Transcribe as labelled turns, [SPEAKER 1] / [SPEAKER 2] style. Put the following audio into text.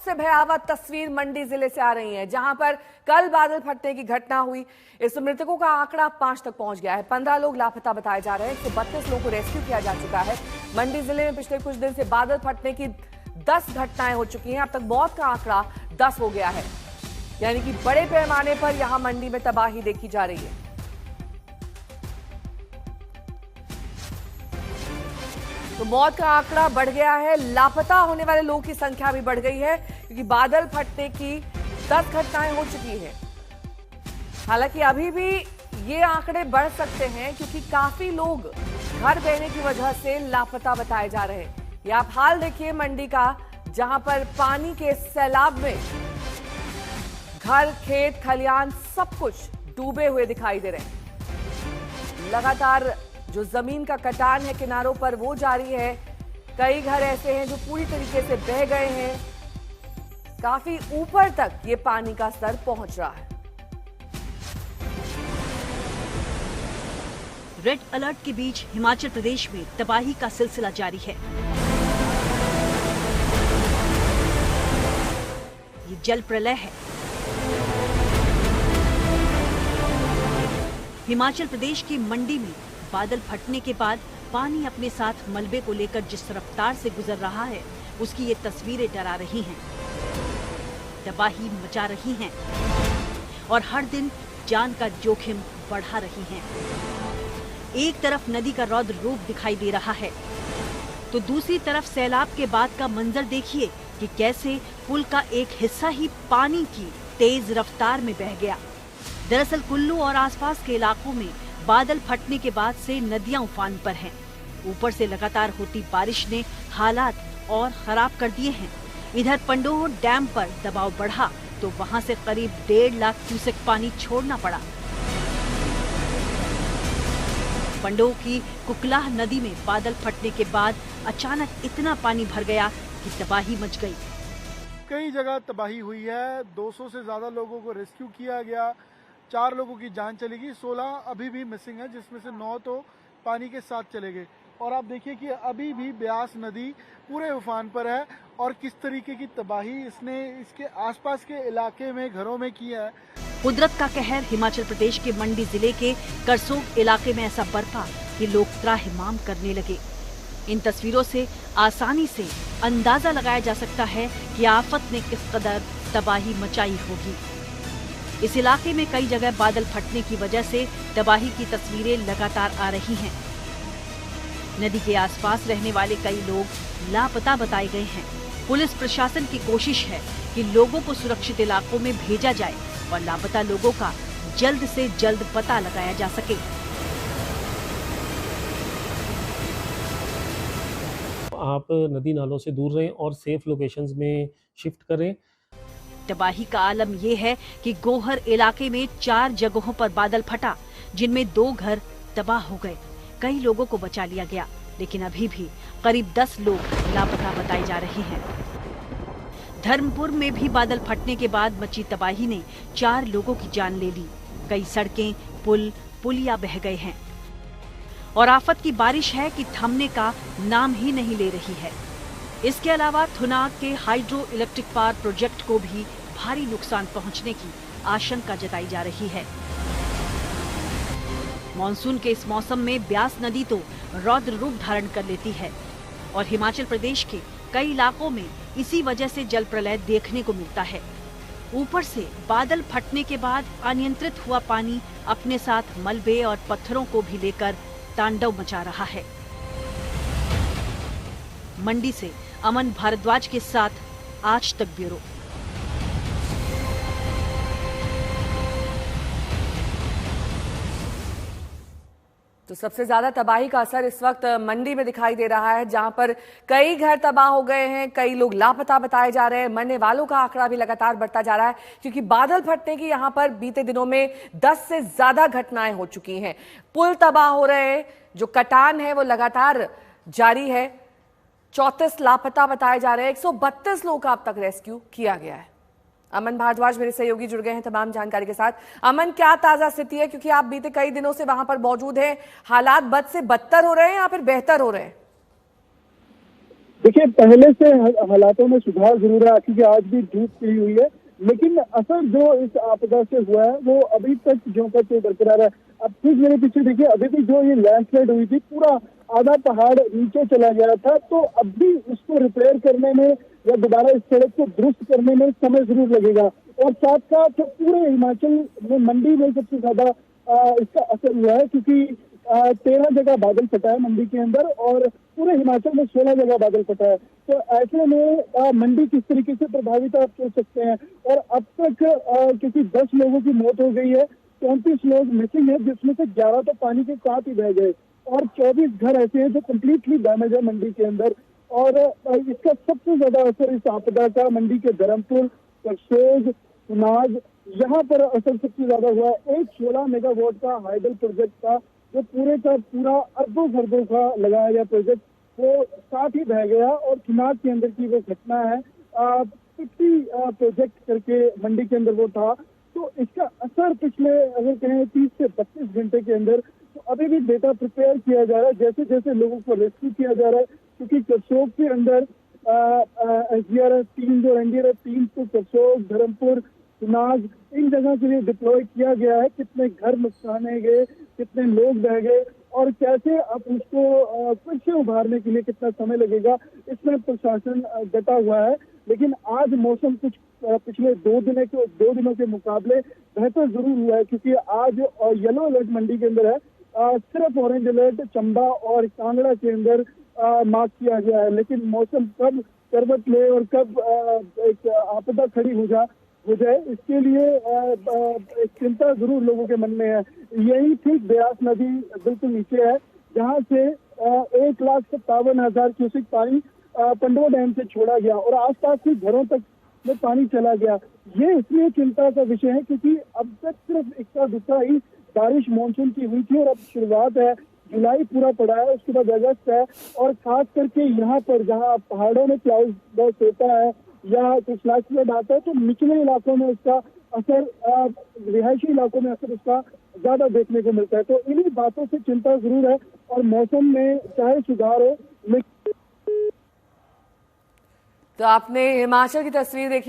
[SPEAKER 1] सबसे भयावह तस्वीर मंडी जिले से आ रही है, जहां पर कल बादल फटने की घटना हुई। इस मृतकों का आंकड़ा 5 तक पहुंच गया है। 15 लोग लापता बताए जा रहे हैं। 132 लोगों को रेस्क्यू किया जा चुका है। मंडी जिले में पिछले कुछ दिन से बादल फटने की 10 घटनाएं हो चुकी हैं। अब तक मौत का आंकड़ा 10 हो गया है, यानी कि बड़े पैमाने पर यहां मंडी में तबाही देखी जा रही है। तो मौत का आंकड़ा बढ़ गया है, लापता होने वाले लोगों की संख्या भी बढ़ गई है, क्योंकि बादल फटने की 10 घटनाएं हो चुकी हैं। हालांकि अभी भी ये आंकड़े बढ़ सकते हैं, क्योंकि काफी लोग घर बहने की वजह से लापता बताए जा रहे हैं। ये आप हाल देखिए मंडी का, जहां पर पानी के सैलाब में घर, खेत, खलियान सब कुछ डूबे हुए दिखाई दे रहे हैं। लगातार जो जमीन का कटान है किनारों पर वो जारी है। कई घर ऐसे हैं जो पूरी तरीके से बह गए हैं। काफी ऊपर तक ये पानी का स्तर पहुंच रहा है।
[SPEAKER 2] रेड अलर्ट के बीच हिमाचल प्रदेश में तबाही का सिलसिला जारी है। ये जल प्रलय है। हिमाचल प्रदेश की मंडी में बादल फटने के बाद पानी अपने साथ मलबे को लेकर जिस रफ्तार से गुजर रहा है, उसकी ये तस्वीरें डरा रही हैं, तबाही मचा रही हैं और हर दिन जान का जोखिम बढ़ा रही हैं। एक तरफ नदी का रौद्र रूप दिखाई दे रहा है, तो दूसरी तरफ सैलाब के बाद का मंजर देखिए कि कैसे पुल का एक हिस्सा ही पानी की तेज रफ्तार में बह गया। दरअसल कुल्लू और आसपास के इलाकों में बादल फटने के बाद से नदियां उफान पर हैं। ऊपर से लगातार होती बारिश ने हालात और खराब कर दिए हैं। इधर पंडोह डैम पर दबाव बढ़ा तो वहां से करीब 1.5 लाख क्यूसेक पानी छोड़ना पड़ा। पंडोह की कुकलाह नदी में बादल फटने के बाद अचानक इतना पानी भर गया कि तबाही मच गई।
[SPEAKER 3] कई जगह तबाही हुई है। 200 से ज्यादा लोगों को रेस्क्यू किया गया। 4 लोगों की जान चली गई, 16 अभी भी मिसिंग है, जिसमें से 9 तो पानी के साथ चले गए। और आप देखिए कि अभी भी ब्यास नदी पूरे उफान पर है और किस तरीके की तबाही इसने इसके आसपास के इलाके में घरों में किया है।
[SPEAKER 2] कुदरत का कहर हिमाचल प्रदेश के मंडी जिले के करसोग इलाके में ऐसा बरपा कि लोग त्राहिमाम करने लगे। इन तस्वीरों से आसानी से अंदाजा लगाया जा सकता है कि आफत ने किस कदर तबाही मचाई होगी। इस इलाके में कई जगह बादल फटने की वजह से तबाही की तस्वीरें लगातार आ रही हैं। नदी के आसपास रहने वाले कई लोग लापता बताए गए हैं। पुलिस प्रशासन की कोशिश है कि लोगों को सुरक्षित इलाकों में भेजा जाए और लापता लोगों का जल्द से जल्द पता लगाया जा सके।
[SPEAKER 4] आप नदी नालों से दूर रहें और सेफ लोकेशंस में शिफ्ट करें।
[SPEAKER 2] तबाही का आलम ये है कि गोहर इलाके में 4 जगहों पर बादल फटा, जिनमें 2 घर तबाह हो गए। कई लोगों को बचा लिया गया, लेकिन अभी भी करीब 10 लोग लापता बताए जा रहे हैं। धर्मपुर में भी बादल फटने के बाद मची तबाही ने 4 लोगों की जान ले ली। कई सड़कें, पुल, पुलिया बह गए हैं और आफत की बारिश है कि थमने का नाम ही नहीं ले रही है। इसके अलावा थुनाग के हाइड्रो इलेक्ट्रिक पावर प्रोजेक्ट को भी भारी नुकसान पहुंचने की आशंका जताई जा रही है। मॉनसून के इस मौसम में ब्यास नदी तो रौद्र रूप धारण कर लेती है और हिमाचल प्रदेश के कई इलाकों में इसी वजह से जल प्रलय देखने को मिलता है। ऊपर से बादल फटने के बाद अनियंत्रित हुआ पानी अपने साथ मलबे और पत्थरों को भी लेकर तांडव मचा रहा है। मंडी से अमन भारद्वाज के साथ आज तक ब्यूरो।
[SPEAKER 1] तो सबसे ज्यादा तबाही का असर इस वक्त मंडी में दिखाई दे रहा है, जहां पर कई घर तबाह हो गए हैं, कई लोग लापता बताए जा रहे हैं। मरने वालों का आंकड़ा भी लगातार बढ़ता जा रहा है, क्योंकि बादल फटने की यहां पर बीते दिनों में 10 से ज्यादा घटनाएं हो चुकी हैं। पुल तबाह हो रहे हैं, जो कटान है वो लगातार जारी है। 34 लापता बताए जा रहे हैं। 132 लोगों का अब तक रेस्क्यू किया गया है। अमन भारद्वाज मेरे सहयोगी जुड़ गए हैं तमाम जानकारी के साथ। अमन, क्या ताजा स्थिति है, क्योंकि आप बीते कई दिनों से वहां पर मौजूद हैं? हालात बद से बदतर हो रहे हैं या फिर बेहतर हो रहे हैं?
[SPEAKER 3] देखिए, पहले से हालातों में सुधार जरूर है क्योंकि आज भी धूप खिली हुई है, लेकिन असर जो इस आपदा से हुआ है वो अभी तक ज्यों का त्यों बरकरार है। अब ठीक मेरे पीछे देखिए, अभी भी जो ये लैंडस्लाइड हुई थी, पूरा आधा पहाड़ नीचे चला गया था, तो अब भी उसको रिपेयर करने में या दोबारा इस सड़क को दुरुस्त करने में समय जरूर लगेगा। और साथ साथ पूरे हिमाचल में मंडी में सबसे ज्यादा इसका असर हुआ है क्योंकि 13 जगह बादल फटा है मंडी के अंदर और पूरे हिमाचल में 16 जगह बादल फटा है। तो ऐसे में मंडी किस तरीके से प्रभावित आप सोच सकते हैं। और अब तक किसी 10 लोगों की मौत हो गई है, 34 लोग मिसिंग है, जिसमें से 11 तो पानी के साथ ही बह गए और 24 घर ऐसे हैं जो कम्प्लीटली डैमेज है मंडी के अंदर। और इसका सबसे ज्यादा असर इस आपदा का मंडी के धर्मपुर, करसोग, सुनाग, यहाँ पर असर सबसे ज्यादा हुआ है। एक 16 मेगावाट का हाइडल प्रोजेक्ट था जो पूरे का पूरा अरबों खरबों का लगाया गया प्रोजेक्ट, वो साथ ही बह गया। और चुनाव के अंदर की वो घटना है, 50 प्रोजेक्ट करके मंडी के अंदर वो था। तो इसका असर पिछले अगर कहें 30 से 32 घंटे के अंदर, तो अभी भी डेटा प्रिपेयर किया जा रहा है जैसे जैसे लोगों को रेस्क्यू किया जा रहा है, क्योंकि करसोग के अंदर SDRF टीम जो NDRF टीम को करसोग, धर्मपुर, सुनाग इन जगह के लिए डिप्लॉय किया गया है। कितने घर नुकसाने गए, कितने लोग बह गए और कैसे अब उसको फिर से उभारने के लिए कितना समय लगेगा, इसमें प्रशासन डटा हुआ है। लेकिन आज मौसम कुछ पिछले 2 दिनों के मुकाबले बेहतर जरूर हुआ है क्योंकि आज येलो अलर्ट मंडी के अंदर है, सिर्फ ऑरेंज अलर्ट चंबा और कांगड़ा के अंदर मार्क किया गया है। लेकिन मौसम कब करवट ले और कब एक आपदा खड़ी हो जाए इसके लिए एक चिंता जरूर लोगों के मन में है। यही ठीक ब्यास नदी बिल्कुल नीचे है जहां से 1,57,000 क्यूसेक पानी पंडवा डैम से छोड़ा गया और आसपास के घरों तक में पानी चला गया। ये इसलिए चिंता का विषय है क्योंकि अब तक सिर्फ इक्का दुक्का ही बारिश मानसून की हुई थी और अब शुरुआत है, जुलाई पूरा पड़ा है, उसके बाद अगस्त है। और खास करके यहाँ पर जहाँ पहाड़ों में क्लाउड बर्स्ट होता है या कुछ फ्लैश फ्लड आता है, तो निचले इलाकों में उसका असर, रिहायशी इलाकों में असर उसका ज्यादा देखने को मिलता है। तो इन्हीं बातों से चिंता जरूर है और मौसम में चाहे सुधार हो।
[SPEAKER 1] तो आपने हिमाचल की तस्वीर देखी।